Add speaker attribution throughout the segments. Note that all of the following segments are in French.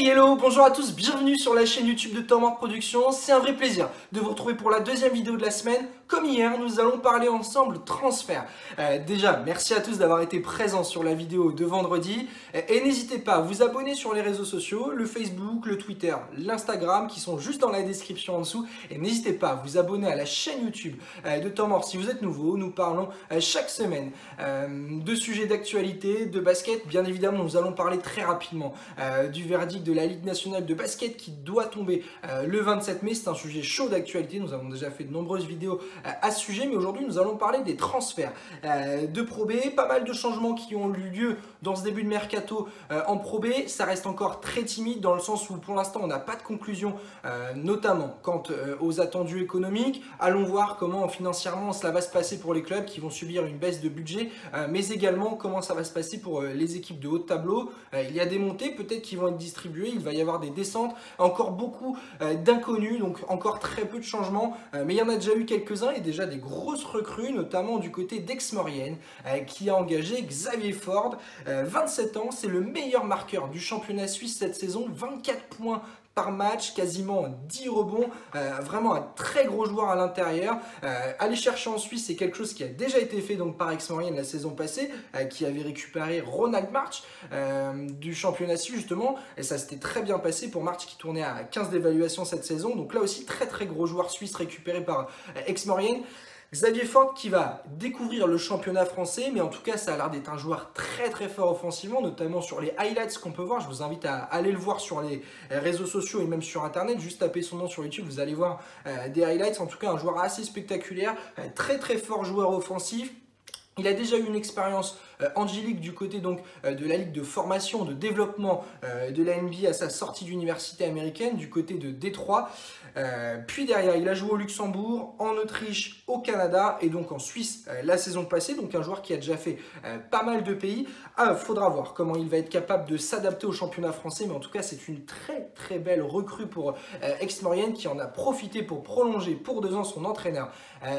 Speaker 1: Hey, hello, bonjour à tous, bienvenue sur la chaîne YouTube de Tom Hort Productions. C'est un vrai plaisir de vous retrouver pour la deuxième vidéo de la semaine. Comme hier, nous allons parler ensemble transfert. Déjà, merci à tous d'avoir été présents sur la vidéo de vendredi. Et n'hésitez pas à vous abonner sur les réseaux sociaux, le Facebook, le Twitter, l'Instagram, qui sont juste dans la description en dessous. Et n'hésitez pas à vous abonner à la chaîne YouTube de Tom Hort si vous êtes nouveau. Nous parlons chaque semaine de sujets d'actualité, de basket. Bien évidemment, nous allons parler très rapidement du verdict de la Ligue nationale de basket qui doit tomber le 27 mai. C'est un sujet chaud d'actualité. Nous avons déjà fait de nombreuses vidéos à ce sujet, mais aujourd'hui nous allons parler des transferts de Pro B. Pas mal de changements qui ont eu lieu dans ce début de mercato en Pro B. Ça reste encore très timide dans le sens où pour l'instant on n'a pas de conclusion, notamment quant aux attendus économiques. Allons voir comment financièrement cela va se passer pour les clubs qui vont subir une baisse de budget, mais également comment ça va se passer pour les équipes de haut de tableau. Il y a des montées peut-être qui vont être distribuées, il va y avoir des descentes, encore beaucoup d'inconnus, donc encore très peu de changements, mais il y en a déjà eu quelques-uns et déjà des grosses recrues, notamment du côté d'Aix-Maurienne qui a engagé Xavier Ford, 27 ans, c'est le meilleur marqueur du championnat suisse cette saison, 24 points par match, quasiment 10 rebonds, vraiment un très gros joueur à l'intérieur. Aller chercher en Suisse, c'est quelque chose qui a déjà été fait donc par Aix-Maurienne la saison passée, qui avait récupéré Ronald March du championnat suisse justement, et ça s'était très bien passé pour March qui tournait à 15 d'évaluation cette saison, donc là aussi très gros joueur suisse récupéré par Aix-Maurienne. Xavier Ford qui va découvrir le championnat français, mais en tout cas ça a l'air d'être un joueur très fort offensivement, notamment sur les highlights qu'on peut voir. Je vous invite à aller le voir sur les réseaux sociaux et même sur internet, juste taper son nom sur YouTube, vous allez voir des highlights. En tout cas un joueur assez spectaculaire, très fort joueur offensif. Il a déjà eu une expérience en G-League du côté donc de la ligue de formation, de développement de la NBA à sa sortie d'université américaine du côté de Détroit. Puis derrière, il a joué au Luxembourg, en Autriche, au Canada et donc en Suisse la saison passée. Donc un joueur qui a déjà fait pas mal de pays. Faudra voir comment il va être capable de s'adapter au championnat français. Mais en tout cas, c'est une très belle recrue pour Aix-Maurienne qui en a profité pour prolonger pour 2 ans son entraîneur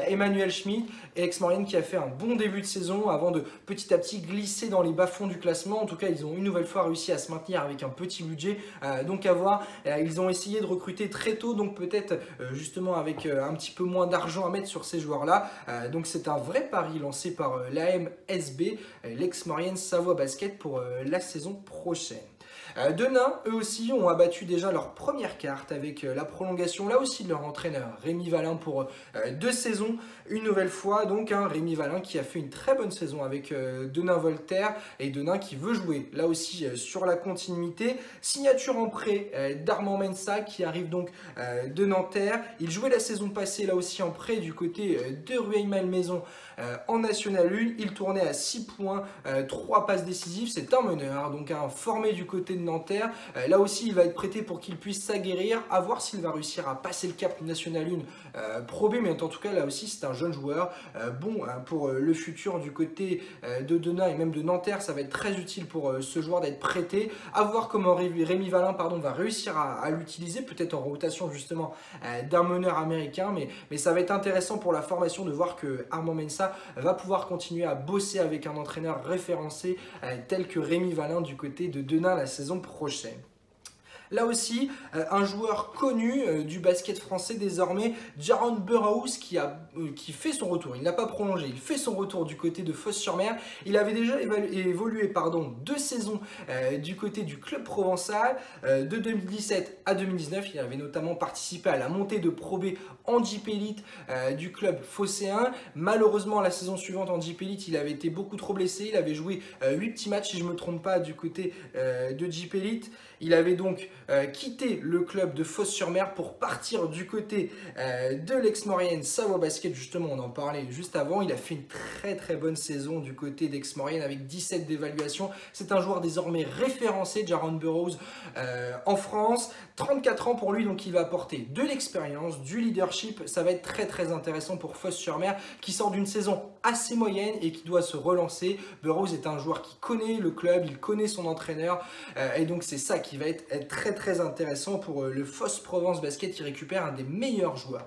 Speaker 1: Emmanuel Schmidt. Et Aix-Maurienne qui a fait un bon début de saison avant de petit à petit glisser dans les bas-fonds du classement. En tout cas, ils ont une nouvelle fois réussi à se maintenir avec un petit budget. Donc à voir, ils ont essayé de recruter très tôt, donc peut-être justement avec un petit peu moins d'argent à mettre sur ces joueurs-là. Donc c'est un vrai pari lancé par l'AMSB, l'Aix-Maurienne Savoie Basket pour la saison prochaine. Denain, eux aussi, ont abattu déjà leur première carte avec la prolongation, là aussi, de leur entraîneur Rémi Valin pour 2 saisons. Une nouvelle fois, donc, Rémi Valin qui a fait une très bonne saison avec Denain Voltaire et Denain qui veut jouer, là aussi, sur la continuité. Signature en prêt d'Armand Mensah qui arrive donc de Nanterre. Il jouait la saison passée, là aussi, en prêt du côté de Rueil-Malmaison en National 1. Il tournait à 6 points, 3 passes décisives. C'est un meneur, donc formé du côté de Nanterre. Là aussi, il va être prêté pour qu'il puisse s'aguerrir, à voir s'il va réussir à passer le cap National 1 Pro B, mais en tout cas, là aussi, c'est un jeune joueur. Bon, pour le futur du côté de Denain et même de Nanterre, ça va être très utile pour ce joueur d'être prêté. À voir comment Rémi Valin va réussir à l'utiliser, peut-être en rotation justement d'un meneur américain, mais ça va être intéressant pour la formation de voir que Armand Mensah va pouvoir continuer à bosser avec un entraîneur référencé tel que Rémi Valin du côté de Denain la saison prochaine. Là aussi, un joueur connu du basket français désormais, Jaron Burrows, qui fait son retour. Il n'a pas prolongé, il fait son retour du côté de Fos-sur-Mer. Il avait déjà évolué 2 saisons du côté du club provençal, de 2017 à 2019. Il avait notamment participé à la montée de Pro B en Jeep Elite du club phocéen. Malheureusement, la saison suivante en Jeep Elite, il avait été beaucoup trop blessé. Il avait joué 8 petits matchs, si je ne me trompe pas, du côté de Jeep Elite. Il avait donc quitté le club de Fos-sur-Mer pour partir du côté de l'Aix-Maurienne Savoie Basket. Justement, on en parlait juste avant. Il a fait une très bonne saison du côté d'Aix-Maurienne avec 17 d'évaluation. C'est un joueur désormais référencé, Jaron Burrows, en France. 34 ans pour lui, donc il va apporter de l'expérience, du leadership. Ça va être très intéressant pour Fos-sur-Mer qui sort d'une saison assez moyenne et qui doit se relancer. Burrows est un joueur qui connaît le club, il connaît son entraîneur et donc c'est ça qui qui va être très intéressant pour le FOS Provence Basket qui récupère un des meilleurs joueurs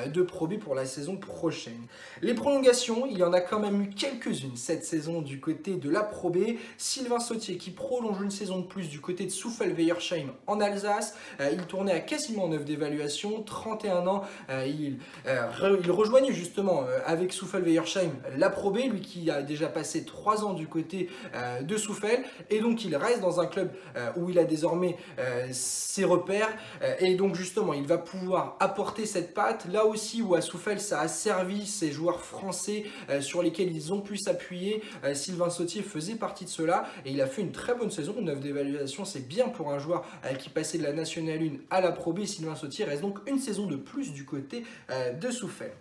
Speaker 1: de Pro B pour la saison prochaine. Les prolongations, il y en a quand même eu quelques-unes cette saison du côté de la Pro B. Sylvain Sautier qui prolonge une saison de plus du côté de Soufel-Weyersheim en Alsace. Il tournait à quasiment 9 d'évaluation, 31 ans. Il rejoignait justement avec Soufel-Weyersheim la Pro B, lui qui a déjà passé 3 ans du côté de Soufel. Et donc il reste dans un club où il a désormais ses repères. Et donc justement, il va pouvoir apporter cette patte. Là aussi où à Soufel, ça a servi ces joueurs français sur lesquels ils ont pu s'appuyer. Sylvain Sautier faisait partie de cela. Et il a fait une très bonne saison. 9 d'évaluation, c'est bien pour un joueur qui passait de la Nationale 1 à la Pro B. Sylvain Sautier reste donc une saison de plus du côté de Soufel.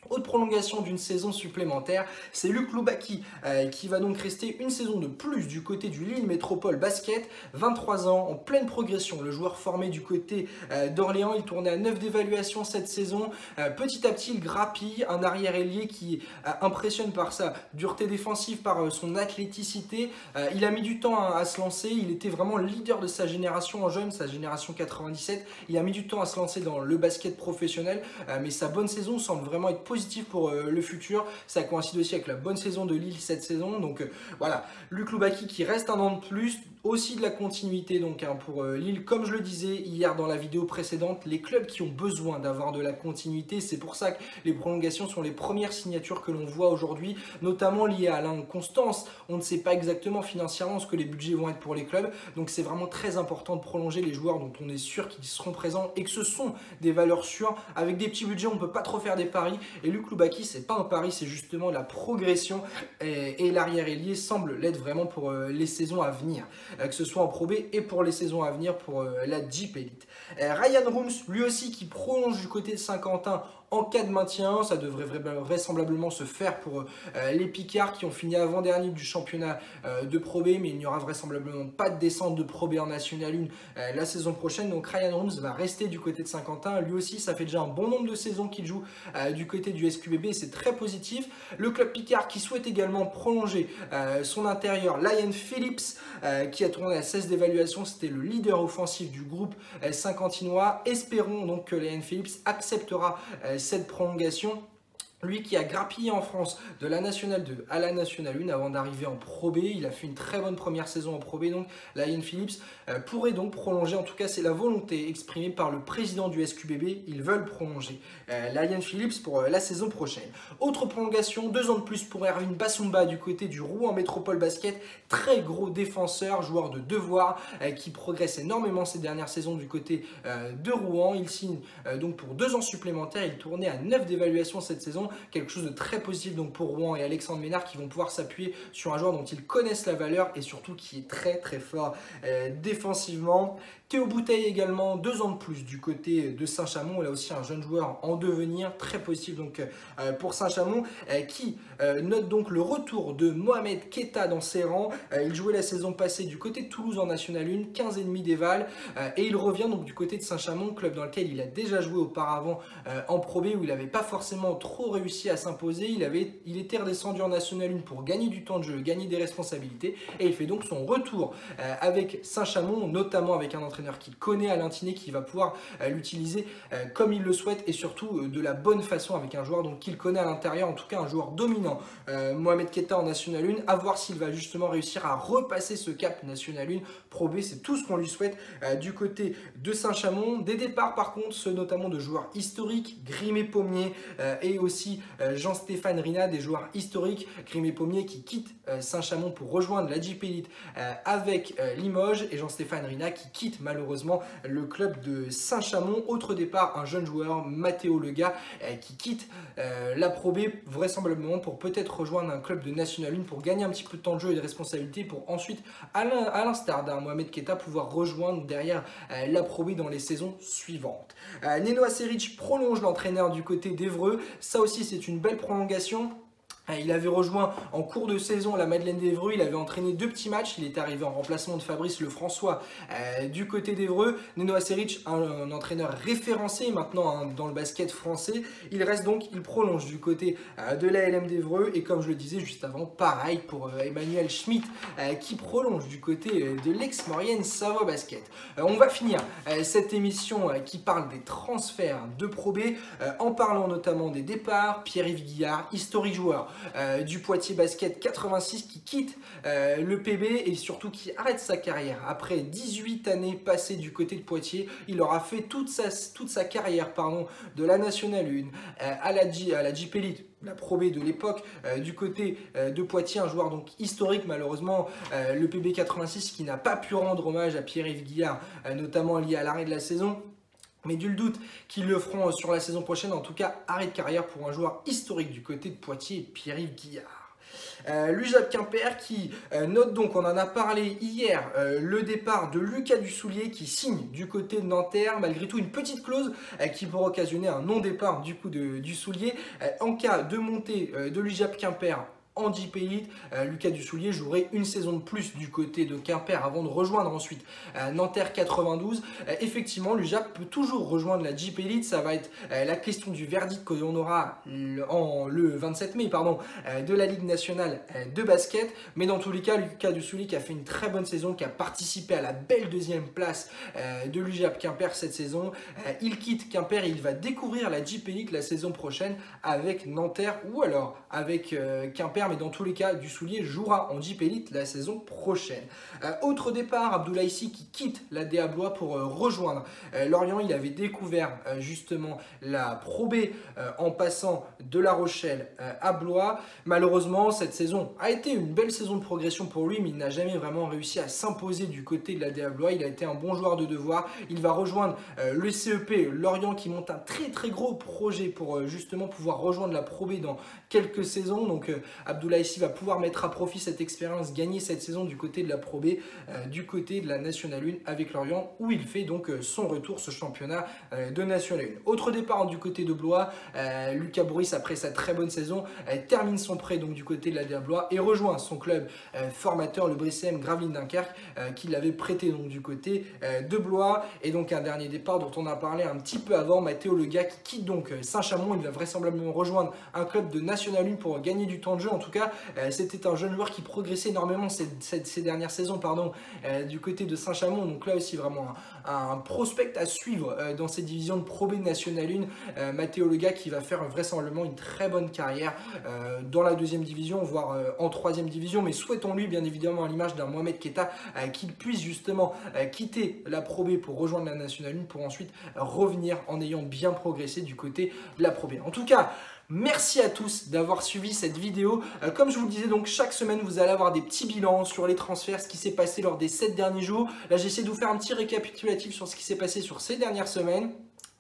Speaker 1: Autre prolongation d'une saison supplémentaire, c'est Luc Loubaki qui va donc rester une saison de plus du côté du Lille Métropole Basket. 23 ans, en pleine progression. Le joueur formé du côté d'Orléans, il tournait à 9 d'évaluation cette saison. Petit à petit, il grappille, un arrière-ailier qui impressionne par sa dureté défensive, par son athléticité. Il a mis du temps à se lancer. Il était vraiment le leader de sa génération en jeune, sa génération 97. Il a mis du temps à se lancer dans le basket professionnel, mais sa bonne saison semble vraiment être positif pour le futur. Ça coïncide aussi avec la bonne saison de Lille cette saison. Donc voilà, Luc Loubaki qui reste un an de plus, aussi de la continuité donc pour Lille. Comme je le disais hier dans la vidéo précédente, les clubs qui ont besoin d'avoir de la continuité, c'est pour ça que les prolongations sont les premières signatures que l'on voit aujourd'hui, notamment liées à l'inconstance. On ne sait pas exactement financièrement ce que les budgets vont être pour les clubs, donc c'est vraiment très important de prolonger les joueurs dont on est sûr qu'ils seront présents et que ce sont des valeurs sûres. Avec des petits budgets, on ne peut pas trop faire des paris. Et Luc Loubaki, c'est pas un pari, c'est justement la progression. Et l'arrière-ailier semble l'être vraiment pour les saisons à venir, que ce soit en Pro B et pour les saisons à venir pour la Jeep Elite. Ryan Rooms, lui aussi, qui prolonge du côté de Saint-Quentin en cas de maintien. Ça devrait vraisemblablement se faire pour les Picards qui ont fini avant-dernier du championnat de Pro B, mais il n'y aura vraisemblablement pas de descente de Pro B en National 1 la saison prochaine. Donc Ryan Rooms va rester du côté de Saint-Quentin. Lui aussi, ça fait déjà un bon nombre de saisons qu'il joue du côté du SQBB, c'est très positif. Le club Picard qui souhaite également prolonger son intérieur, Lion Phillips, qui a tourné à 16 d'évaluation, c'était le leader offensif du groupe saint-quentinois. Espérons donc que Lion Phillips acceptera cette prolongation. Lui qui a grappillé en France de la Nationale 2 à la Nationale 1 avant d'arriver en Pro B. Il a fait une très bonne première saison en Pro B. Donc Lion Phillips pourrait donc prolonger. En tout cas, c'est la volonté exprimée par le président du SQBB. Ils veulent prolonger Lion Phillips pour la saison prochaine. Autre prolongation, 2 ans de plus pour Erwin Bassoumba du côté du Rouen Métropole Basket. Très gros défenseur, joueur de devoir qui progresse énormément ces dernières saisons du côté de Rouen. Il signe donc pour 2 ans supplémentaires. Il tournait à 9 d'évaluation cette saison. Quelque chose de très positif donc pour Rouen et Alexandre Ménard qui vont pouvoir s'appuyer sur un joueur dont ils connaissent la valeur et surtout qui est très fort défensivement. Théo Bouteille également, 2 ans de plus du côté de Saint-Chamond. Là aussi un jeune joueur en devenir, très positif donc pour Saint-Chamond qui note donc le retour de Mohamed Keita dans ses rangs. Il jouait la saison passée du côté de Toulouse en National 1, 15,5 d'éval et il revient donc du côté de Saint-Chamond, club dans lequel il a déjà joué auparavant en Pro B où il n'avait pas forcément trop réussi à s'imposer. Il était redescendu en National 1 pour gagner du temps de jeu, gagner des responsabilités et il fait donc son retour avec Saint-Chamond, notamment avec un entraîneur qu'il connaît, Alain Tiné, qui va pouvoir l'utiliser comme il le souhaite et surtout de la bonne façon avec un joueur qu'il connaît à l'intérieur, en tout cas un joueur dominant. Mohamed Keita en National 1, à voir s'il va justement réussir à repasser ce cap National 1 Pro B, c'est tout ce qu'on lui souhaite du côté de Saint-Chamond. Des départs par contre, ceux notamment de joueurs historiques, Grimé Pommier et aussi Jean-Stéphane Rina, des joueurs historiques. Grimé Pommier qui quitte Saint-Chamond pour rejoindre la Jeep Elite avec Limoges et Jean-Stéphane Rina qui quitte malheureusement le club de Saint-Chamond. Autre départ, un jeune joueur, Mathéo Lega, qui quitte la Pro B vraisemblablement pour peut-être rejoindre un club de National 1 pour gagner un petit peu de temps de jeu et de responsabilité pour ensuite, à l'instar d'un Mohamed Keita, pouvoir rejoindre derrière la Pro B dans les saisons suivantes. Neno Aseric prolonge l'entraîneur du côté d'Évreux. Ça aussi, c'est une belle prolongation. Il avait rejoint en cours de saison la Madeleine d'Evreux, il avait entraîné 2 petits matchs, il est arrivé en remplacement de Fabrice Lefrançois du côté d'Evreux. Neno Aseric, un entraîneur référencé maintenant dans le basket français, il reste donc, il prolonge du côté de l'ALM d'Evreux et comme je le disais juste avant, pareil pour Emmanuel Schmitt qui prolonge du côté de l'ex-Maurienne Savoie Basket. On va finir cette émission qui parle des transferts de Pro B en parlant notamment des départs. Pierre-Yves Guillard, historique joueur du Poitiers Basket 86 qui quitte le PB et surtout qui arrête sa carrière. Après 18 années passées du côté de Poitiers, il aura fait toute sa carrière de la Nationale 1 à la Jeep Elite, la Pro B de l'époque, du côté de Poitiers, un joueur donc historique. Malheureusement, le PB 86 qui n'a pas pu rendre hommage à Pierre-Yves Guillard, notamment lié à l'arrêt de la saison. Mais nul doute qu'ils le feront sur la saison prochaine. En tout cas, arrêt de carrière pour un joueur historique du côté de Poitiers, Pierre-Yves Guillard. L'UJAP Quimper qui note donc, on en a parlé hier, le départ de Lucas Dussoulier qui signe du côté de Nanterre, malgré tout une petite clause qui pourrait occasionner un non-départ du coup de Dussoulier. En cas de montée de l'UJAP Quimper en Jeep Elite, Lucas Dussoulier jouerait une saison de plus du côté de Quimper avant de rejoindre ensuite Nanterre 92. Effectivement, l'UJAP peut toujours rejoindre la Jeep Elite. Ça va être la question du verdict que l'on aura le 27 mai de la Ligue nationale de basket. Mais dans tous les cas, Lucas Dussoulier qui a fait une très bonne saison, qui a participé à la belle deuxième place de l'UJAP Quimper cette saison. Il quitte Quimper et il va découvrir la Jeep Elite la saison prochaine avec Nanterre ou alors avec Quimper. Mais dans tous les cas, Dussoulier jouera en Jeep Elite la saison prochaine. Autre départ, Abdoulaye Sy qui quitte la DA Blois pour rejoindre Lorient. Il avait découvert justement la Pro B en passant de La Rochelle à Blois. Malheureusement, cette saison a été une belle saison de progression pour lui, mais il n'a jamais vraiment réussi à s'imposer du côté de la DA Blois. Il a été un bon joueur de devoir. Il va rejoindre le CEP Lorient qui monte un très gros projet pour justement pouvoir rejoindre la Pro B dans quelques saisons. Donc Abdoulaye Sy va pouvoir mettre à profit cette expérience, gagner cette saison du côté de la Pro B, du côté de la Nationale 1 avec Lorient, où il fait donc son retour, ce championnat de Nationale 1. Autre départ du côté de Blois, Lucas Bourris, après sa très bonne saison, termine son prêt donc du côté de la DA Blois et rejoint son club formateur, le Bricem Gravelines Dunkerque, qui l'avait prêté donc du côté de Blois. Et donc un dernier départ dont on a parlé un petit peu avant, Mathéo Lega qui quitte donc Saint-Chamond. Il va vraisemblablement rejoindre un club de Nationale 1 pour gagner du temps de jeu. En tout cas, c'était un jeune joueur qui progressait énormément ces dernières saisons du côté de Saint-Chamond. Donc là aussi vraiment un prospect à suivre dans ces divisions de Pro B Nationale 1. Mathéo Lega qui va faire vraisemblablement une très bonne carrière dans la deuxième division, voire en troisième division. Mais souhaitons-lui bien évidemment à l'image d'un Mohamed Keita qu'il puisse justement quitter la Pro B pour rejoindre la Nationale 1 pour ensuite revenir en ayant bien progressé du côté de la Pro B. En tout cas, merci à tous d'avoir suivi cette vidéo. Comme je vous le disais, donc chaque semaine vous allez avoir des petits bilans sur les transferts, ce qui s'est passé lors des 7 derniers jours. Là j'essaie de vous faire un petit récapitulatif sur ce qui s'est passé sur ces dernières semaines.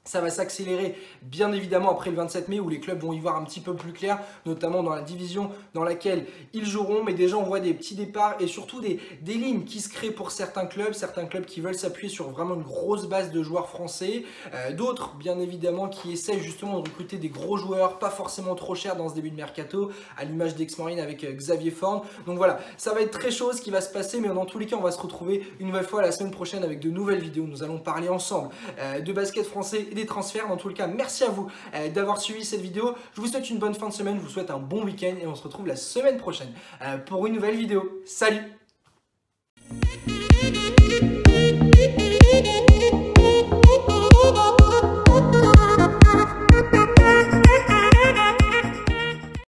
Speaker 1: Ça va s'accélérer bien évidemment après le 27 mai où les clubs vont y voir un petit peu plus clair, notamment dans la division dans laquelle ils joueront. Mais déjà on voit des petits départs et surtout des lignes qui se créent pour certains clubs qui veulent s'appuyer sur vraiment une grosse base de joueurs français. D'autres bien évidemment qui essaient justement de recruter des gros joueurs, pas forcément trop chers dans ce début de mercato, à l'image d'Aix-Marine avec Xavier Forne. Donc voilà, ça va être très chaud ce qui va se passer, mais dans tous les cas on va se retrouver une nouvelle fois la semaine prochaine avec de nouvelles vidéos. Nous allons parler ensemble de basket français, des transferts. Dans tous les cas, merci à vous d'avoir suivi cette vidéo. Je vous souhaite une bonne fin de semaine, je vous souhaite un bon week-end et on se retrouve la semaine prochaine pour une nouvelle vidéo. Salut!